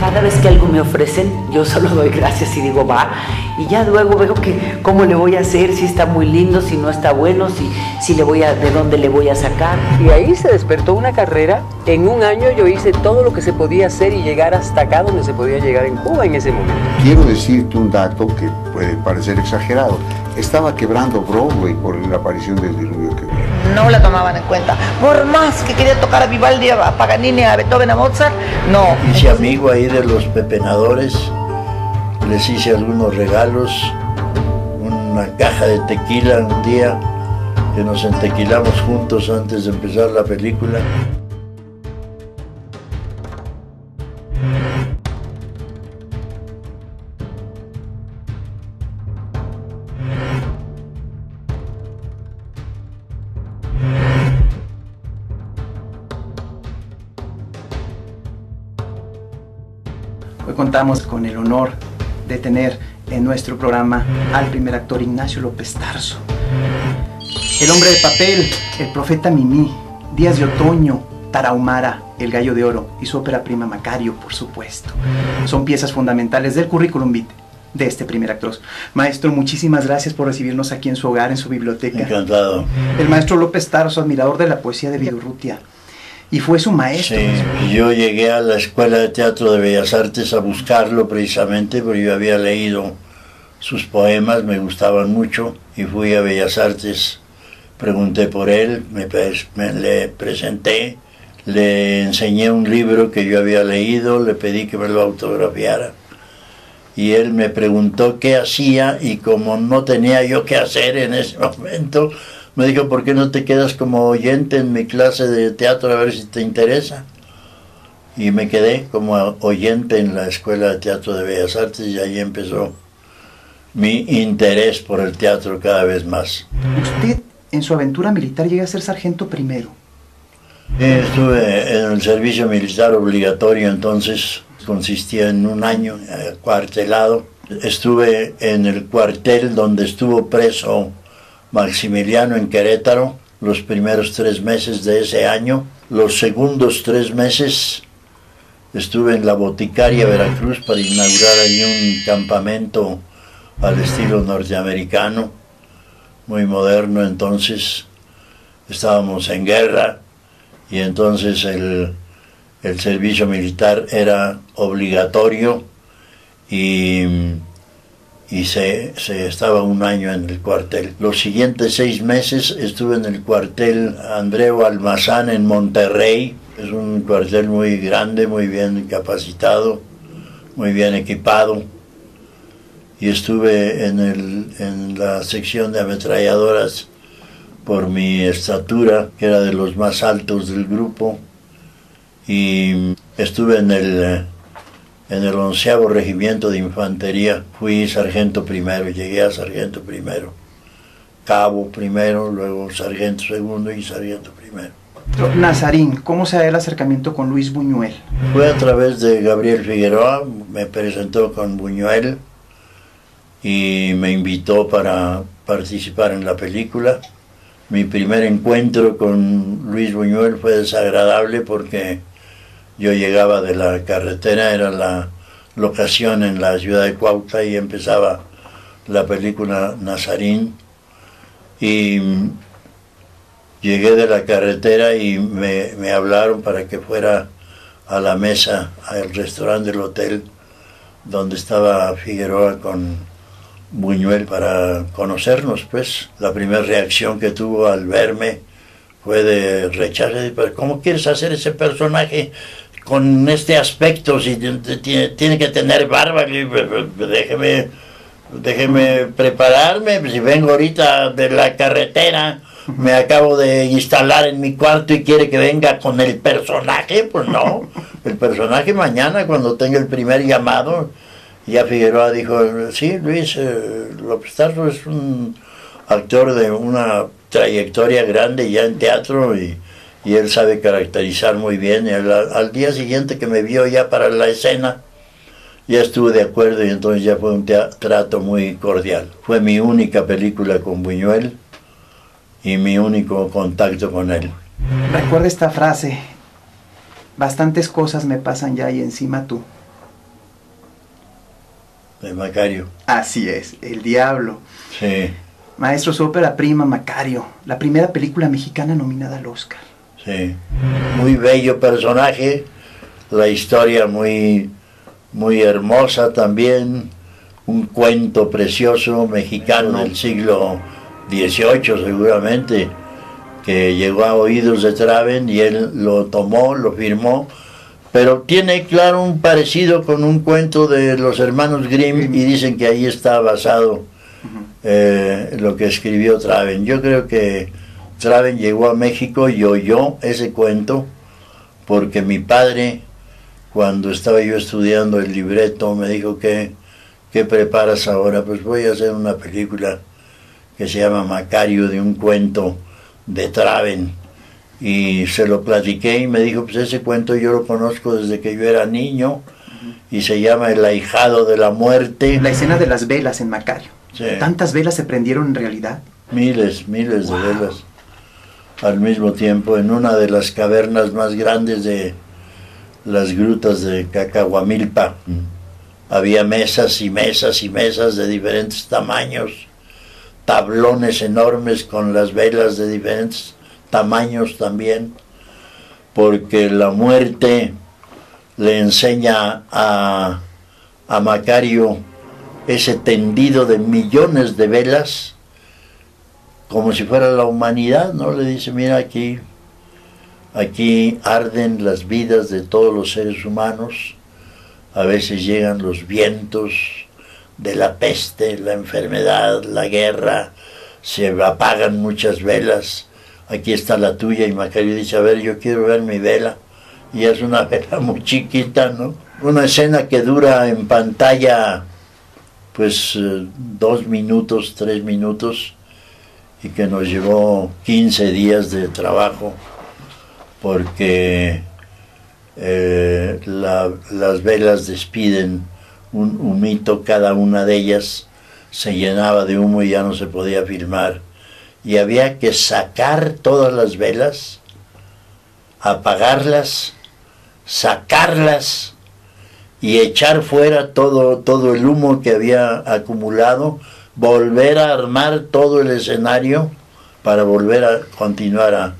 Cada vez que algo me ofrecen, yo solo doy gracias y digo, va. Y ya luego veo que cómo le voy a hacer, si está muy lindo, si no está bueno, si le voy a, de dónde le voy a sacar. Y ahí se despertó una carrera. En un año yo hice todo lo que se podía hacer y llegar hasta acá donde se podía llegar en Cuba en ese momento. Quiero decirte un dato que puede parecer exagerado. Estaba quebrando Broadway por la aparición del diluvio que viene. No la tomaban en cuenta. Por más que quería tocar a Vivaldi, a Paganini, a Beethoven, a Mozart, no. Hice amigo ahí de los pepenadores, les hice algunos regalos, una caja de tequila un día, que nos entequilamos juntos antes de empezar la película. Hoy contamos con el honor de tener en nuestro programa al primer actor Ignacio López Tarso. El hombre de papel, el profeta Mimí, Días de Otoño, Tarahumara, El Gallo de Oro y su ópera prima Macario, por supuesto. Son piezas fundamentales del currículum vitae de este primer actor. Maestro, muchísimas gracias por recibirnos aquí en su hogar, en su biblioteca. Encantado. El maestro López Tarso, admirador de la poesía de Vidaurrutia. Y fue su maestro. Sí, yo llegué a la Escuela de Teatro de Bellas Artes a buscarlo precisamente porque yo había leído sus poemas, me gustaban mucho, y fui a Bellas Artes, pregunté por él, le presenté, le enseñé un libro que yo había leído, le pedí que me lo autografiara, y él me preguntó qué hacía, y como no tenía yo qué hacer en ese momento, me dijo, ¿por qué no te quedas como oyente en mi clase de teatro a ver si te interesa? Y me quedé como oyente en la Escuela de Teatro de Bellas Artes y ahí empezó mi interés por el teatro cada vez más. Usted, en su aventura militar, llega a ser sargento primero. Estuve en el servicio militar obligatorio, entonces consistía en un año cuartelado. Estuve en el cuartel donde estuvo preso Maximiliano en Querétaro, los primeros 3 meses de ese año. Los segundos 3 meses estuve en la Boticaria, Veracruz, para inaugurar ahí un campamento al estilo norteamericano, muy moderno. Entonces estábamos en guerra y entonces el servicio militar era obligatorio y se estaba un año en el cuartel. Los siguientes 6 meses estuve en el cuartel Andreu Almazán en Monterrey. Es un cuartel muy grande, muy bien capacitado, muy bien equipado. Y estuve en la sección de ametralladoras por mi estatura, que era de los más altos del grupo. Y estuve en el 11º Regimiento de Infantería. Fui sargento primero, llegué a sargento primero, cabo primero, luego sargento segundo y sargento primero. Nazarín, ¿cómo se da el acercamiento con Luis Buñuel? Fue a través de Gabriel Figueroa, me presentó con Buñuel y me invitó para participar en la película. Mi primer encuentro con Luis Buñuel fue desagradable porque yo llegaba de la carretera, era la locación en la ciudad de Cuautla y empezaba la película Nazarín. Y llegué de la carretera y me hablaron para que fuera a la mesa, al restaurante del hotel, donde estaba Figueroa con Buñuel para conocernos, pues. La primera reacción que tuvo al verme fue de rechazo, pero ¿cómo quieres hacer ese personaje con este aspecto? Si tiene que tener barba, déjeme prepararme, si vengo ahorita de la carretera, me acabo de instalar en mi cuarto y quiere que venga con el personaje, pues no, el personaje mañana cuando tenga el primer llamado. Ya Figueroa dijo, sí, Luis López Tarso es un actor de una trayectoria grande ya en teatro y él sabe caracterizar muy bien. Y al día siguiente que me vio ya para la escena, ya estuve de acuerdo y entonces ya fue un trato muy cordial. Fue mi única película con Buñuel y mi único contacto con él. Recuerda esta frase: bastantes cosas me pasan ya y encima tú. de Macario. Así es, El Diablo. Sí, Maestro, su ópera prima, Macario, la primera película mexicana nominada al Oscar. sí. Muy bello personaje, la historia muy, muy hermosa también, un cuento precioso mexicano del siglo XVIII seguramente, que llegó a oídos de Traven y él lo tomó, lo firmó, pero tiene claro un parecido con un cuento de los hermanos Grimm y dicen que ahí está basado lo que escribió Traven. Yo creo que Traven llegó a México y oyó ese cuento porque mi padre, cuando estaba yo estudiando el libreto, me dijo ¿qué preparas ahora? Pues voy a hacer una película que se llama Macario, de un cuento de Traven, y se lo platiqué y me dijo, pues ese cuento yo lo conozco desde que yo era niño y se llama El ahijado de la muerte. La escena de las velas en Macario. Sí. ¿Tantas velas se prendieron en realidad? Miles de velas al mismo tiempo en una de las cavernas más grandes de las grutas de Cacahuamilpa. Había mesas y mesas y mesas de diferentes tamaños, tablones enormes con las velas de diferentes tamaños también, porque la muerte le enseña a Macario ese tendido de millones de velas, como si fuera la humanidad, ¿no? Le dice, mira, aquí arden las vidas de todos los seres humanos, a veces llegan los vientos de la peste, la enfermedad, la guerra, se apagan muchas velas, aquí está la tuya, y Macario dice, a ver, yo quiero ver mi vela, y es una vela muy chiquita, ¿no? Una escena que dura en pantalla, pues 2 minutos, 3 minutos, y que nos llevó 15 días de trabajo, porque las velas despiden un humito, cada una de ellas se llenaba de humo y ya no se podía filmar. Y había que sacar todas las velas, apagarlas, sacarlas y echar fuera todo el humo que había acumulado, volver a armar todo el escenario para volver a continuar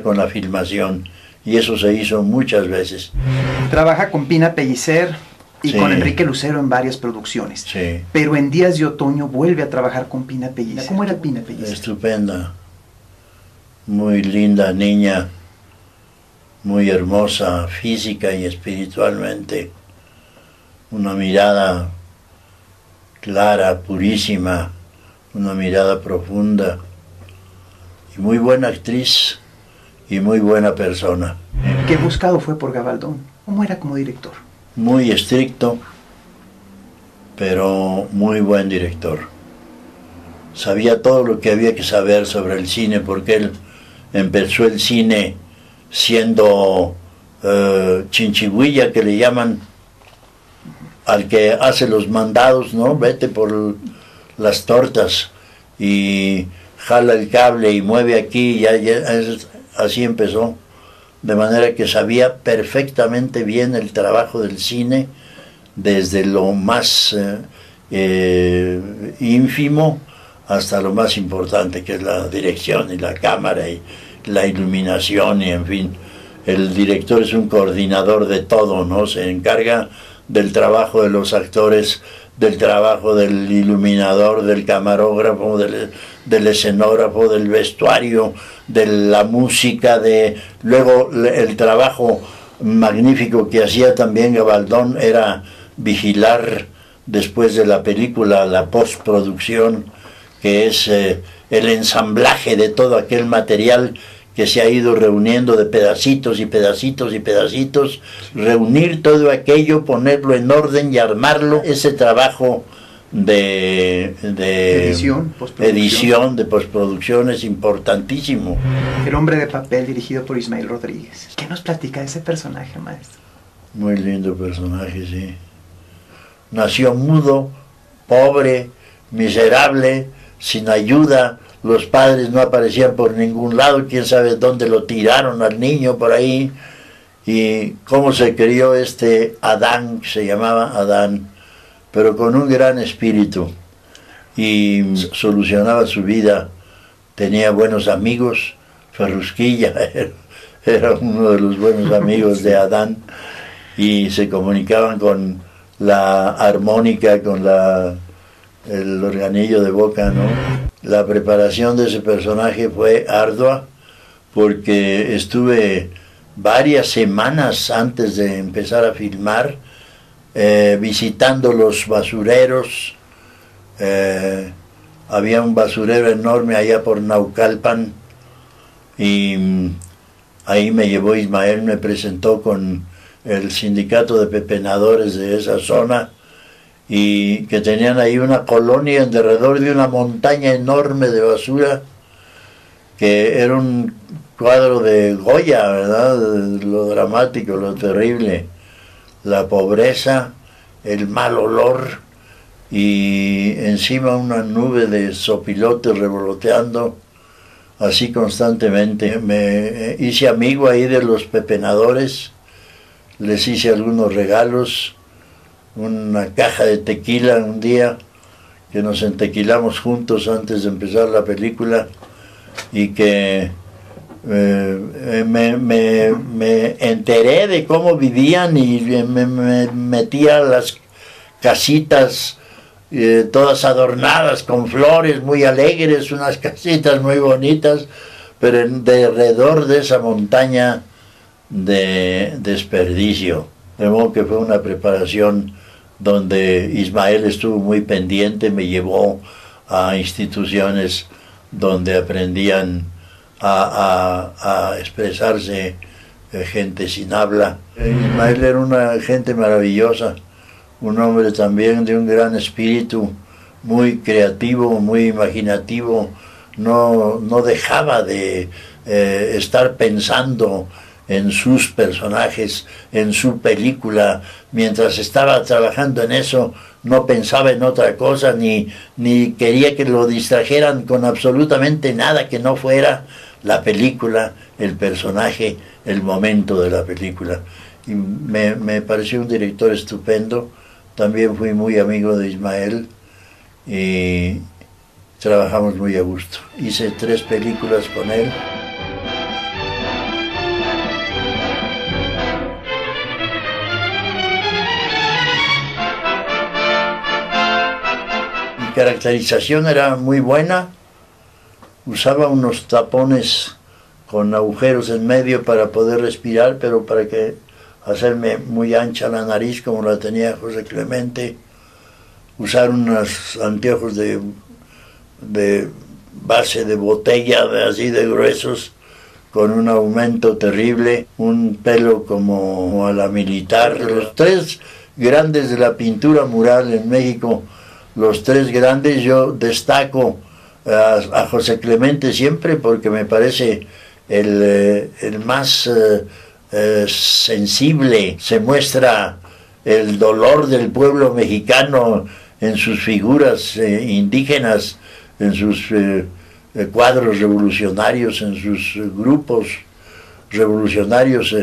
con la filmación. Y eso se hizo muchas veces. Trabaja con Pina Pellicer y Sí. con Enrique Lucero en varias producciones. Sí. Pero en Días de Otoño vuelve a trabajar con Pina Pellicer. ¿Cómo era Pina Pellicer? Estupenda, muy linda niña, muy hermosa física y espiritualmente, una mirada clara, purísima, una mirada profunda, y muy buena actriz y muy buena persona. Qué buscado fue por Gabaldón. ¿Cómo era como director? Muy estricto, pero muy buen director. Sabía todo lo que había que saber sobre el cine, porque él empezó el cine siendo chinchigüilla, que le llaman al que hace los mandados, ¿no? Vete por las tortas y jala el cable y mueve aquí, así empezó. De manera que sabía perfectamente bien el trabajo del cine, desde lo más ínfimo hasta lo más importante, que es la dirección y la cámara y la iluminación, y en fin. El director es un coordinador de todo, ¿no? Se encarga del trabajo de los actores, del trabajo del iluminador, del camarógrafo, del escenógrafo, del vestuario, de la música, luego el trabajo magnífico que hacía también Gabaldón era vigilar después de la película la postproducción, que es el ensamblaje de todo aquel material que se ha ido reuniendo de pedacitos y pedacitos y pedacitos, reunir todo aquello, ponerlo en orden y armarlo. Ese trabajo de edición, de postproducción es importantísimo. El hombre de papel, dirigido por Ismael Rodríguez. ¿Qué nos platica de ese personaje, maestro? Muy lindo personaje, sí. Nació mudo, pobre, miserable, sin ayuda. Los padres no aparecían por ningún lado, quién sabe dónde lo tiraron al niño por ahí. Y cómo se crió este Adán, que se llamaba Adán, pero con un gran espíritu, y solucionaba su vida. Tenía buenos amigos. Ferrusquilla era uno de los buenos amigos de Adán, y se comunicaban con la armónica, con el organillo de boca, ¿no? La preparación de ese personaje fue ardua, porque estuve varias semanas antes de empezar a filmar visitando los basureros. Había un basurero enorme allá por Naucalpan, y ahí me llevó Ismael, me presentó con el sindicato de pepenadores de esa zona, y que tenían ahí una colonia alrededor de una montaña enorme de basura, que era un cuadro de Goya, ¿verdad? Lo dramático, lo terrible, la pobreza, el mal olor, y encima una nube de sopilotes revoloteando así constantemente. Me hice amigo ahí de los pepenadores, les hice algunos regalos, una caja de tequila un día, que nos entequilamos juntos antes de empezar la película, y que me enteré de cómo vivían, y me metí a las casitas todas adornadas con flores, muy alegres, unas casitas muy bonitas, pero alrededor de esa montaña de desperdicio. De modo que fue una preparación donde Ismael estuvo muy pendiente, me llevó a instituciones donde aprendían a expresarse gente sin habla. Ismael era una gente maravillosa, un hombre también de un gran espíritu, muy creativo, muy imaginativo. No dejaba de estar pensando en sus personajes, en su película. Mientras estaba trabajando en eso, no pensaba en otra cosa, ni quería que lo distrajeran con absolutamente nada que no fuera la película, el personaje, el momento de la película. Y me pareció un director estupendo. También fui muy amigo de Ismael y trabajamos muy a gusto. Hice 3 películas con él. Mi caracterización era muy buena. Usaba unos tapones con agujeros en medio para poder respirar, pero para que hacerme muy ancha la nariz como la tenía José Clemente, usar unos anteojos de base de botella, así de gruesos, con un aumento terrible, un pelo como a la militar. Los 3 grandes de la pintura mural en México, los 3 grandes, yo destaco a José Clemente siempre porque me parece el más sensible. Se muestra el dolor del pueblo mexicano en sus figuras indígenas, en sus cuadros revolucionarios, en sus grupos revolucionarios.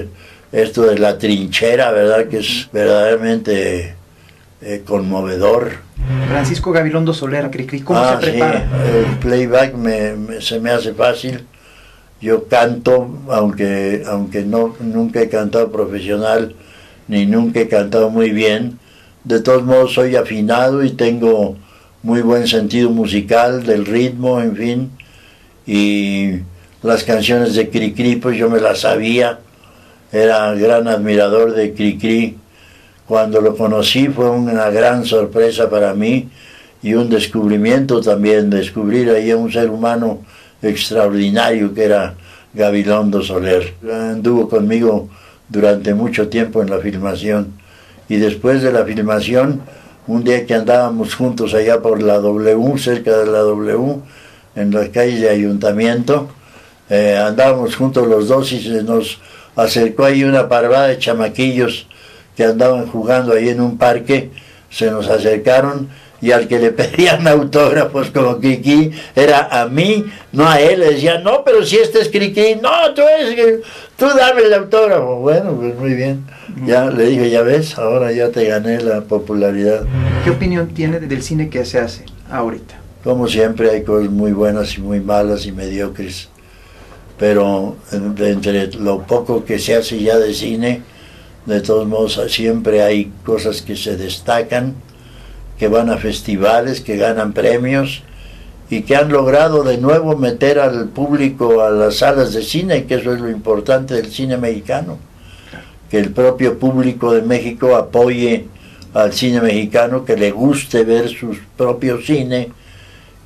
Esto de la trinchera, ¿verdad? Que es verdaderamente conmovedor. Francisco Gabilondo Soler, Cricri, ¿cómo se prepara? Sí, el playback se me hace fácil. Yo canto, aunque nunca he cantado profesional, ni nunca he cantado muy bien. De todos modos soy afinado y tengo muy buen sentido musical, del ritmo, en fin. Y las canciones de Cricri, pues yo me las sabía. Era gran admirador de Cricri. Cuando lo conocí fue una gran sorpresa para mí y un descubrimiento también, descubrir ahí a un ser humano extraordinario que era Gabilondo Soler. Anduvo conmigo durante mucho tiempo en la filmación, y después de la filmación, un día que andábamos juntos allá por la W, cerca de la W, en las calles de Ayuntamiento, andábamos juntos los dos y se nos acercó ahí una parvada de chamaquillos que andaban jugando ahí en un parque. Se nos acercaron y al que le pedían autógrafos como Cricri era a mí, no a él. Le decían, no, pero si este es Cricri, no, tú tú dame el autógrafo. Bueno, pues muy bien. Ya le dije, ya ves, ahora ya te gané la popularidad. ¿Qué opinión tiene del cine que se hace ahorita? Como siempre hay cosas muy buenas y muy malas y mediocres, pero entre lo poco que se hace ya de cine, de todos modos siempre hay cosas que se destacan, que van a festivales, que ganan premios y que han logrado de nuevo meter al público a las salas de cine, que eso es lo importante del cine mexicano, que el propio público de México apoye al cine mexicano, que le guste ver su propio cine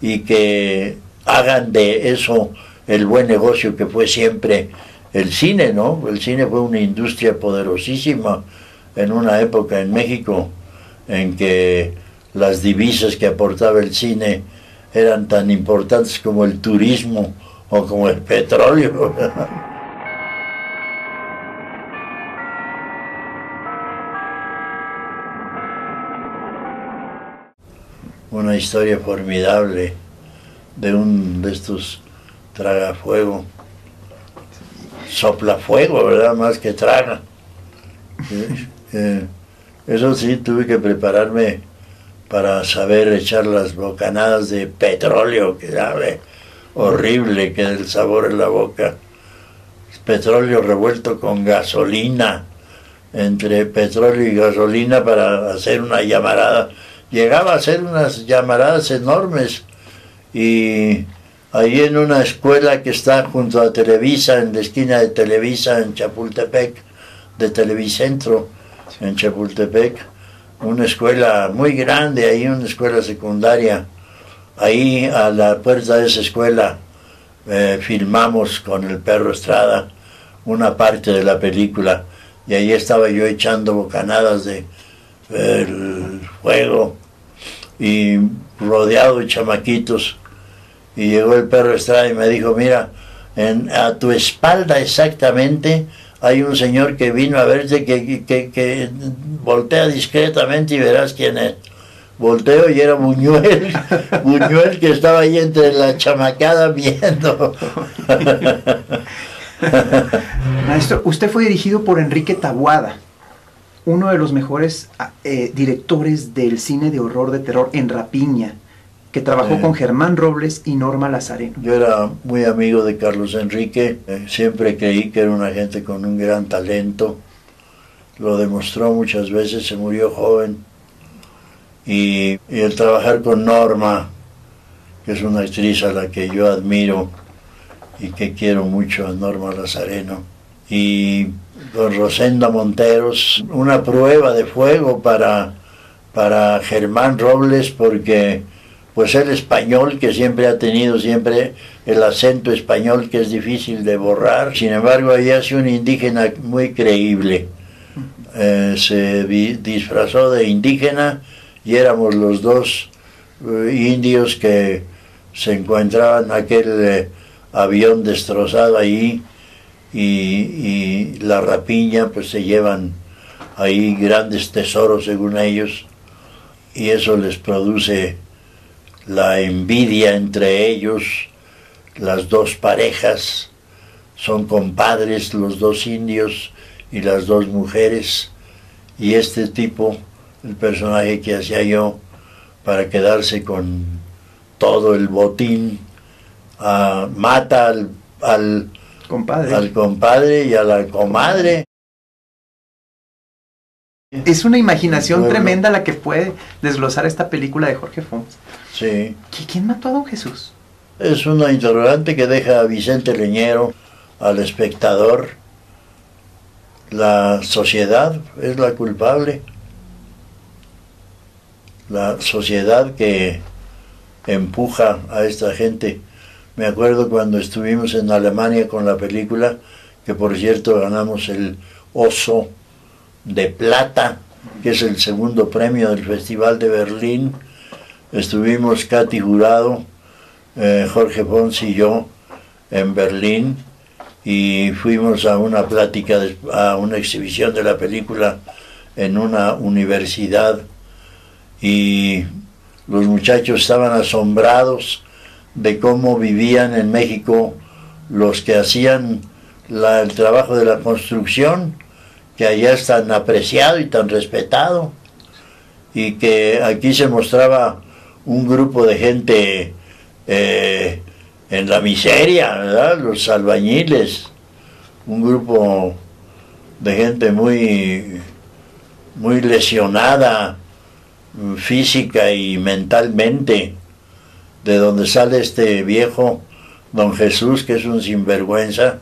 y que hagan de eso el buen negocio que fue siempre el cine, ¿no? El cine fue una industria poderosísima en una época en México en que las divisas que aportaba el cine eran tan importantes como el turismo o como el petróleo. Una historia formidable de estos tragafuego, soplafuego, ¿verdad? Más que traga. Eso sí, tuve que prepararme para saber echar las bocanadas de petróleo, que sabe horrible, que el sabor en la boca. Petróleo revuelto con gasolina, entre petróleo y gasolina para hacer una llamarada. Llegaba a hacer unas llamaradas enormes, y ahí en una escuela que está junto a Televisa, en la esquina de Televisa, en Chapultepec, de Televicentro, en Chapultepec, una escuela muy grande, ahí una escuela secundaria. Ahí a la puerta de esa escuela filmamos con el Perro Estrada una parte de la película, y ahí estaba yo echando bocanadas de el fuego y rodeado de chamaquitos, y llegó el Perro Estrada y me dijo, mira, a tu espalda exactamente hay un señor que vino a verte, que voltea discretamente y verás quién es. Volteo y era Buñuel, Buñuel, que estaba ahí entre la chamacada viendo. Maestro, usted fue dirigido por Enrique Taboada, uno de los mejores directores del cine de horror de terror, en Rapiña, que trabajó con Germán Robles y Norma Lazareno. Yo era muy amigo de Carlos Enrique, siempre creí que era una gente con un gran talento, lo demostró muchas veces, se murió joven, y el trabajar con Norma, que es una actriz a la que yo admiro y que quiero mucho, a Norma Lazareno, y con Rosenda Monteros, una prueba de fuego para Germán Robles, porque pues el español, que siempre ha tenido siempre el acento español, que es difícil de borrar, sin embargo ahí hace un indígena muy creíble. Se disfrazó de indígena y éramos los dos indios que se encontraban en aquel avión destrozado ahí, y la rapiña, pues se llevan ahí grandes tesoros según ellos, y eso les produce la envidia entre ellos. Las dos parejas son compadres, los dos indios y las dos mujeres, y este tipo, el personaje que hacía yo, para quedarse con todo el botín, mata al compadre y a la comadre. Es una imaginación tremenda la que puede desglosar esta película de Jorge Fons. Sí. ¿Quién mató a don Jesús? Es una interrogante que deja a Vicente Leñero, al espectador. La sociedad es la culpable. La sociedad que empuja a esta gente. Me acuerdo cuando estuvimos en Alemania con la película, que por cierto ganamos el Oso de Plata, que es el segundo premio del Festival de Berlín. Estuvimos Katy Jurado, Jorge Fons y yo en Berlín, y fuimos a una plática, a una exhibición de la película en una universidad, y los muchachos estaban asombrados de cómo vivían en México los que hacían el trabajo de la construcción, que allá es tan apreciado y tan respetado, y que aquí se mostraba un grupo de gente en la miseria, ¿verdad? Los albañiles, un grupo de gente muy, muy lesionada física y mentalmente, de donde sale este viejo don Jesús, que es un sinvergüenza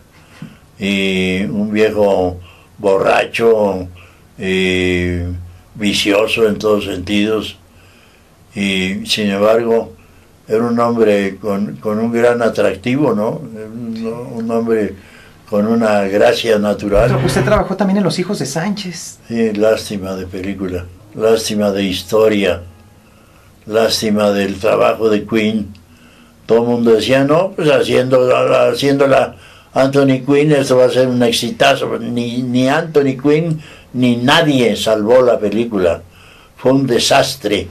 y un viejo borracho y vicioso en todos sentidos, y sin embargo era un hombre con un gran atractivo, ¿no? Un hombre con una gracia natural. Usted trabajó también en Los Hijos de Sánchez. Sí, lástima de película, lástima de historia, lástima del trabajo de Queen. Todo el mundo decía, no, pues haciéndola Anthony Quinn, esto va a ser un exitazo. Ni Anthony Quinn ni nadie salvó la película. Fue un desastre.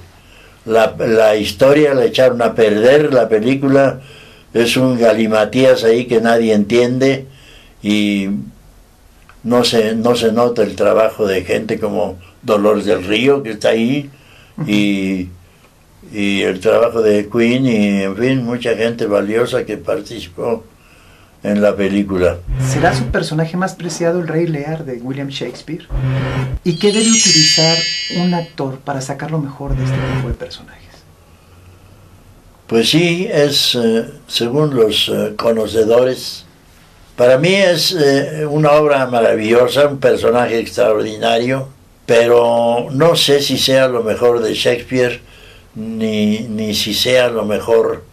La historia la echaron a perder, la película es un galimatías ahí que nadie entiende, y no se nota el trabajo de gente como Dolores del Río, que está ahí, y el trabajo de Queen, y en fin, mucha gente valiosa que participó en la película. ¿Será su personaje más preciado el Rey Lear de William Shakespeare? ¿Y qué debe utilizar un actor para sacar lo mejor de este tipo de personajes? Pues sí, es, según los conocedores, para mí es una obra maravillosa, un personaje extraordinario, pero no sé si sea lo mejor de Shakespeare, ni si sea lo mejor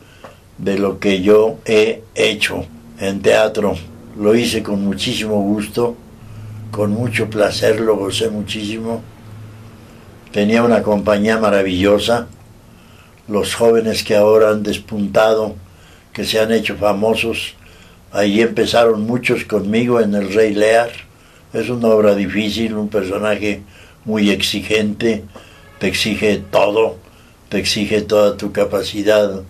de lo que yo he hecho en teatro. Lo hice con muchísimo gusto, con mucho placer, lo gocé muchísimo. Tenía una compañía maravillosa. Los jóvenes que ahora han despuntado, que se han hecho famosos, ahí empezaron muchos conmigo en El Rey Lear. Es una obra difícil, un personaje muy exigente, te exige todo, te exige toda tu capacidad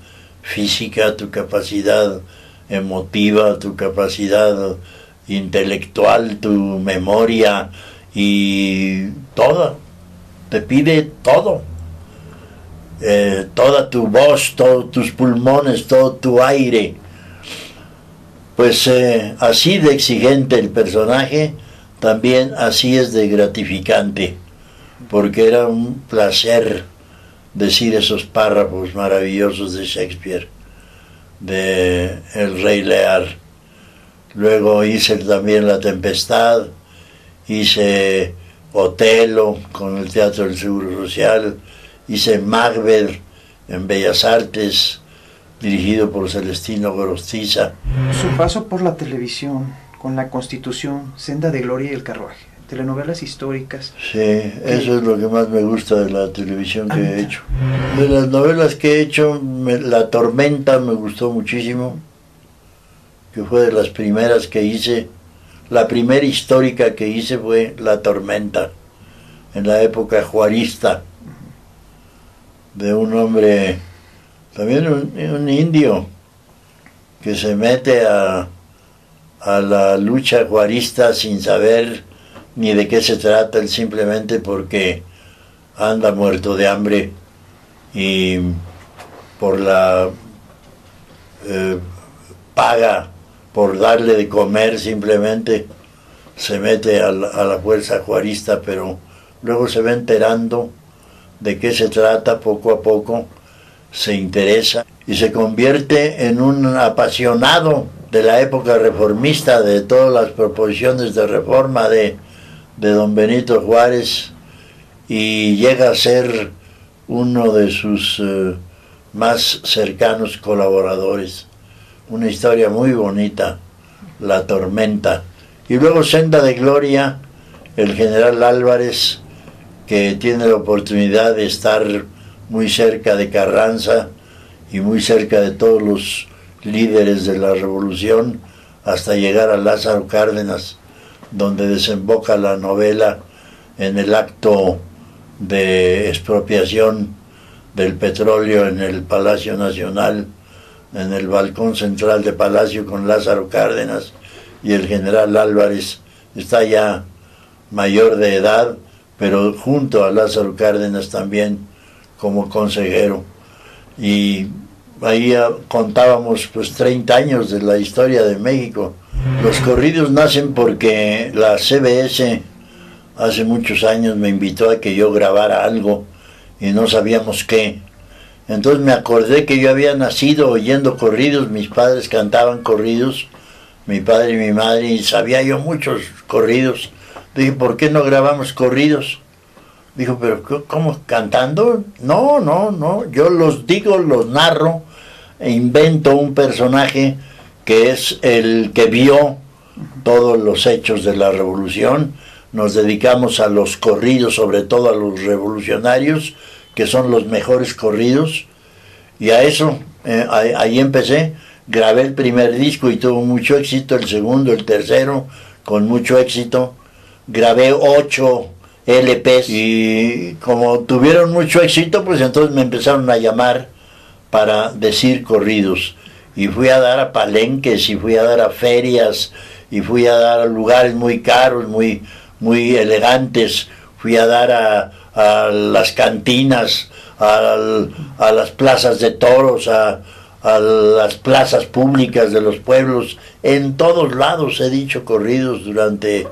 física, tu capacidad emotiva, tu capacidad intelectual, tu memoria, y todo, te pide todo. Toda tu voz, todos tus pulmones, todo tu aire. Pues así de exigente el personaje, también así es de gratificante, porque era un placer decir esos párrafos maravillosos de Shakespeare, de El Rey Lear. Luego hice también La Tempestad, hice Otelo con el Teatro del Seguro Social, hice Macbeth en Bellas Artes, dirigido por Celestino Gorostiza. Su paso por la televisión, con La Constitución, Senda de Gloria y El Carruaje, telenovelas históricas. Sí, eso es lo que más me gusta de la televisión que he hecho. De las novelas que he hecho, La Tormenta me gustó muchísimo, que fue de las primeras que hice. La primera histórica que hice fue La Tormenta, en la época juarista, de un hombre, también un indio, que se mete a la lucha juarista sin saber ni de qué se trata, él simplemente porque anda muerto de hambre, y por la paga por darle de comer simplemente se mete a la fuerza juarista, pero luego se va enterando de qué se trata, poco a poco se interesa y se convierte en un apasionado de la época reformista, de todas las proposiciones de reforma de don Benito Juárez, y llega a ser uno de sus más cercanos colaboradores. Una historia muy bonita, La Tormenta. Y luego Senda de Gloria, el general Álvarez, que tiene la oportunidad de estar muy cerca de Carranza y muy cerca de todos los líderes de la revolución, hasta llegar a Lázaro Cárdenas, donde desemboca la novela en el acto de expropiación del petróleo en el Palacio Nacional, en el balcón central de Palacio, con Lázaro Cárdenas y el general Álvarez está ya mayor de edad, pero junto a Lázaro Cárdenas también como consejero. Y ahí contábamos pues 30 años de la historia de México. Los corridos nacen porque la CBS hace muchos años me invitó a que yo grabara algo y no sabíamos qué. Entonces me acordé que yo había nacido oyendo corridos, mis padres cantaban corridos, mi padre y mi madre, y sabía yo muchos corridos. Dije, ¿por qué no grabamos corridos? Dijo, ¿pero cómo? ¿Cantando? No, yo los digo, los narro, e invento un personaje que es el que vio todos los hechos de la revolución. Nos dedicamos a los corridos, sobre todo a los revolucionarios, que son los mejores corridos, y a eso, ahí empecé. Grabé el primer disco y tuvo mucho éxito, el segundo, el tercero, con mucho éxito. Grabé 8 LPs y como tuvieron mucho éxito, pues entonces me empezaron a llamar para decir corridos. Y fui a dar a palenques, y fui a dar a ferias, y fui a dar a lugares muy caros, muy elegantes. Fui a dar a las cantinas, a las plazas de toros, a las plazas públicas de los pueblos. En todos lados he dicho corridos durante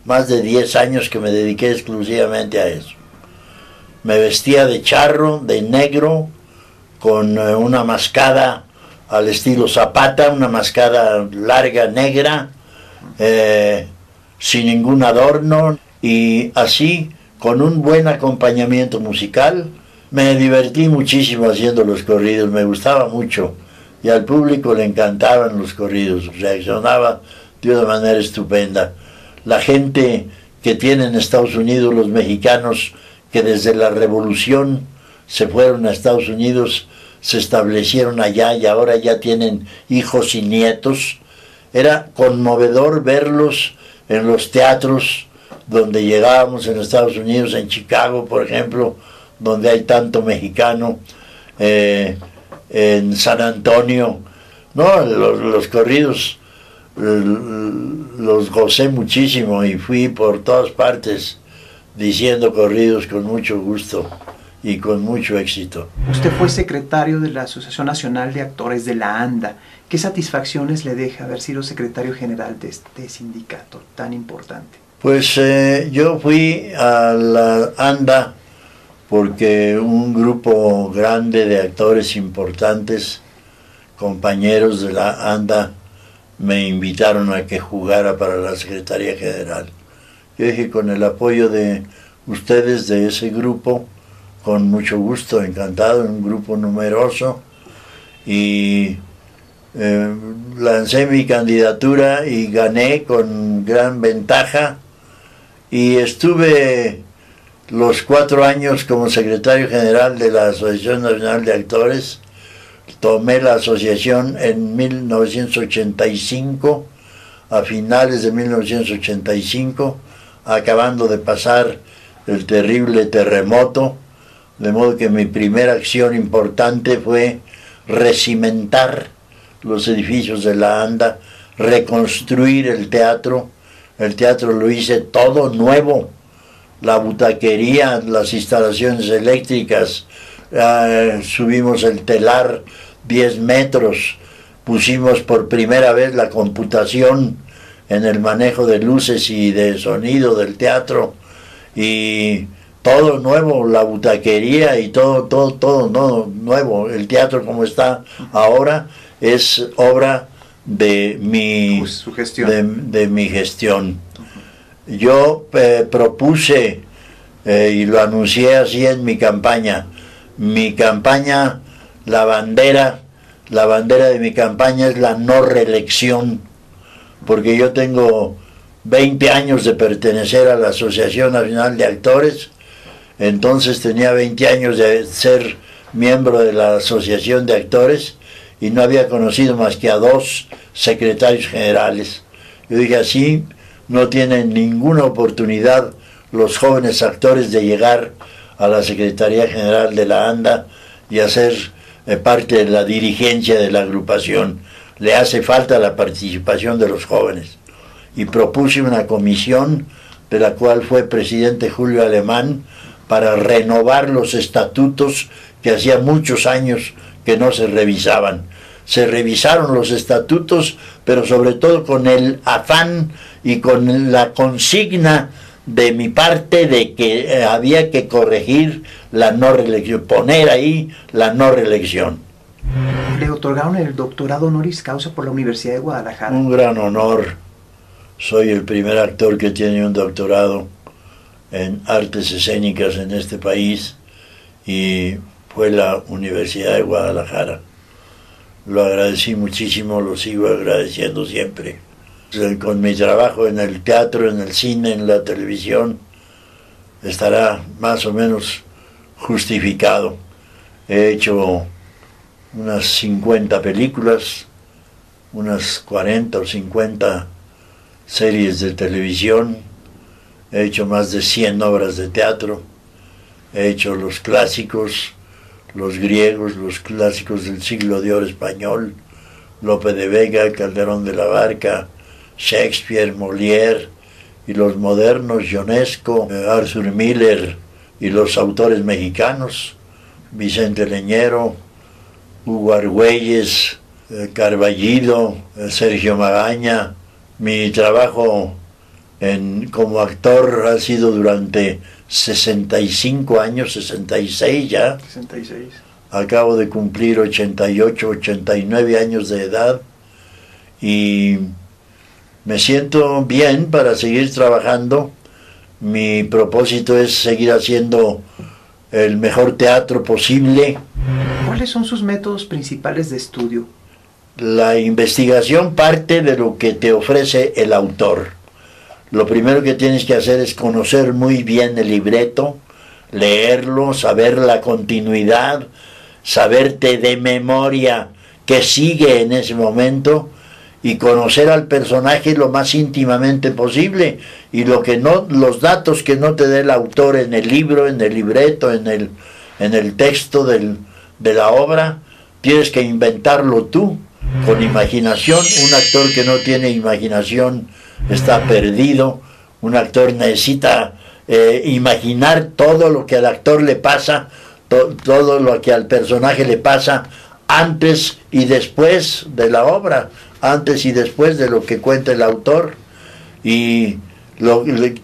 más de 10 años que me dediqué exclusivamente a eso. Me vestía de charro, de negro, con una mascada al estilo Zapata, una mascada larga, negra, sin ningún adorno, y así, con un buen acompañamiento musical, me divertí muchísimo haciendo los corridos, me gustaba mucho, y al público le encantaban los corridos, reaccionaba de una manera estupenda. La gente que tiene en Estados Unidos, los mexicanos que desde la revolución se fueron a Estados Unidos, se establecieron allá y ahora ya tienen hijos y nietos. Era conmovedor verlos en los teatros donde llegábamos en Estados Unidos, en Chicago, por ejemplo, donde hay tanto mexicano, en San Antonio. No, los corridos los gocé muchísimo y fui por todas partes diciendo corridos con mucho gusto y con mucho éxito. Usted fue secretario de la Asociación Nacional de Actores de la ANDA. ¿Qué satisfacciones le deja haber sido secretario general de este sindicato tan importante? Pues yo fui a la ANDA porque un grupo grande de actores importantes, compañeros de la ANDA, me invitaron a que jugara para la Secretaría General. Yo dije, con el apoyo de ustedes, de ese grupo, con mucho gusto, encantado, un grupo numeroso, y lancé mi candidatura y gané con gran ventaja, y estuve los 4 años como secretario general de la Asociación Nacional de Actores. Tomé la asociación en 1985, a finales de 1985, acabando de pasar el terrible terremoto, de modo que mi primera acción importante fue recimentar los edificios de la ANDA, reconstruir el teatro lo hice todo nuevo, la butaquería, las instalaciones eléctricas, subimos el telar 10 metros, pusimos por primera vez la computación en el manejo de luces y de sonido del teatro, y todo nuevo, la butaquería y todo nuevo. El teatro como está ahora es obra de mi, de mi gestión. Yo propuse y lo anuncié así en mi campaña. Mi campaña, la bandera de mi campaña es la no reelección, porque yo tengo 20 años de pertenecer a la Asociación Nacional de Actores, entonces tenía 20 años de ser miembro de la Asociación de Actores y no había conocido más que a 2 secretarios generales. Yo dije, así no tienen ninguna oportunidad los jóvenes actores de llegar a la Secretaría General de la ANDA y hacer parte de la dirigencia de la agrupación. Le hace falta la participación de los jóvenes. y propuse una comisión de la cual fue presidente Julio Alemán para renovar los estatutos que hacía muchos años que no se revisaban. Se revisaron los estatutos, pero sobre todo con el afán y con la consigna de mi parte de que había que corregir la no reelección, poner ahí la no reelección. Le otorgaron el doctorado honoris causa por la Universidad de Guadalajara. Un gran honor. Soy el primer actor que tiene un doctorado en artes escénicas en este país y fue la Universidad de Guadalajara. Lo agradecí muchísimo, lo sigo agradeciendo siempre. Con mi trabajo en el teatro, en el cine, en la televisión, estará más o menos justificado. He hecho unas 50 películas, unas 40 o 50 series de televisión, he hecho más de 100 obras de teatro, he hecho los clásicos, los griegos, los clásicos del siglo de oro español, Lope de Vega, Calderón de la Barca, Shakespeare, Molière, y los modernos, Ionesco, Arthur Miller, y los autores mexicanos, Vicente Leñero, Hugo Argüelles, Carballido, Sergio Magaña. Mi trabajo como actor ha sido durante 65 años, 66 ya. 66. Acabo de cumplir 88, 89 años de edad y me siento bien para seguir trabajando. Mi propósito es seguir haciendo el mejor teatro posible. ¿Cuáles son sus métodos principales de estudio? La investigación parte de lo que te ofrece el autor. Lo primero que tienes que hacer es conocer muy bien el libreto, leerlo, saber la continuidad, saberte de memoria qué sigue en ese momento y conocer al personaje lo más íntimamente posible, y los datos que no te dé el autor en el libro, en el libreto, en el texto de la obra, tienes que inventarlo tú con imaginación. Un actor que no tiene imaginación está perdido. Un actor necesita imaginar todo lo que al actor le pasa, todo lo que al personaje le pasa antes y después de la obra, antes y después de lo que cuenta el autor. Y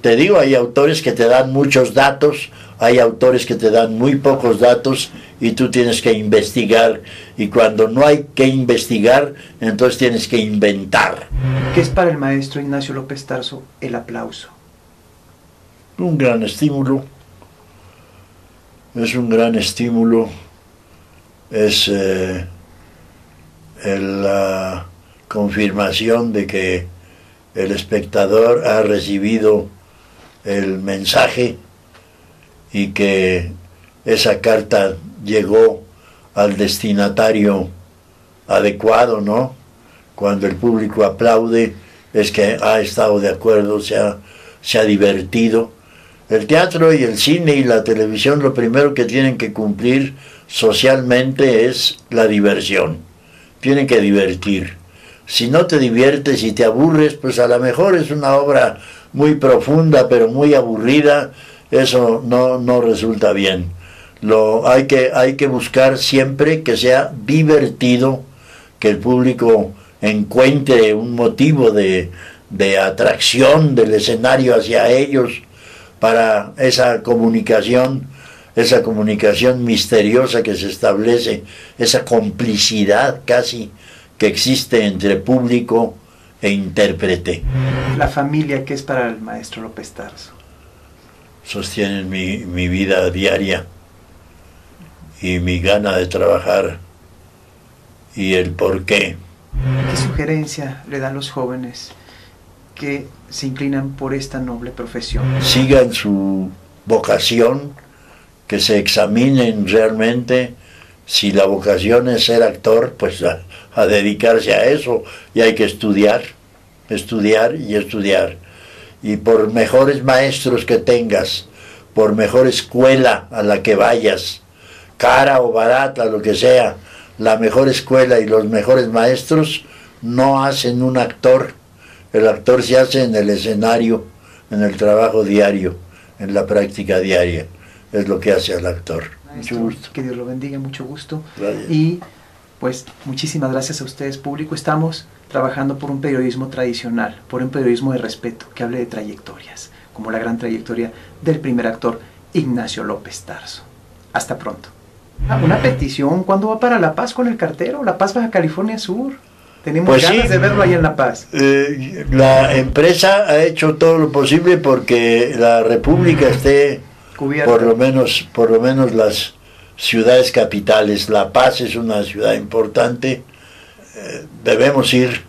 te digo, hay autores que te dan muchos datos, hay autores que te dan muy pocos datos y tú tienes que investigar, y cuando no hay que investigar, entonces tienes que inventar. ¿Qué es para el maestro Ignacio López Tarso el aplauso? Un gran estímulo, es un gran estímulo, es la confirmación de que el espectador ha recibido el mensaje y que esa carta llegó al destinatario adecuado, ¿no? Cuando el público aplaude es que ha estado de acuerdo, se ha divertido. El teatro y el cine y la televisión lo primero que tienen que cumplir socialmente es la diversión. Tienen que divertir. Si no te diviertes y te aburres, pues a lo mejor es una obra muy profunda pero muy aburrida, eso no resulta bien. Hay que buscar siempre que sea divertido, que el público encuentre un motivo de atracción del escenario hacia ellos, para esa comunicación misteriosa que se establece, esa complicidad casi que existe entre público e intérprete. La familia, ¿qué es para el maestro López Tarso? Sostienen mi vida diaria y mi gana de trabajar y el porqué. ¿Qué sugerencia le dan los jóvenes que se inclinan por esta noble profesión? Sigan su vocación, que se examinen realmente. Si la vocación es ser actor, pues a dedicarse a eso, y hay que estudiar y estudiar. Y por mejores maestros que tengas, por mejor escuela a la que vayas, cara o barata, lo que sea, la mejor escuela y los mejores maestros no hacen un actor. El actor se hace en el escenario, en el trabajo diario, en la práctica diaria. Es lo que hace al actor. Mucho gusto. Que Dios lo bendiga, mucho gusto. Gracias. Y pues muchísimas gracias a ustedes, público. Estamos trabajando por un periodismo tradicional, por un periodismo de respeto, que hable de trayectorias, como la gran trayectoria del primer actor Ignacio López Tarso. Hasta pronto. Una petición, ¿cuándo va para La Paz con el cartero? La Paz, Baja California Sur. Tenemos Pues ganas sí. de verlo ahí en La Paz. La empresa ha hecho todo lo posible porque la República esté Cubierta. por lo menos las ciudades capitales. La Paz es una ciudad importante. Debemos ir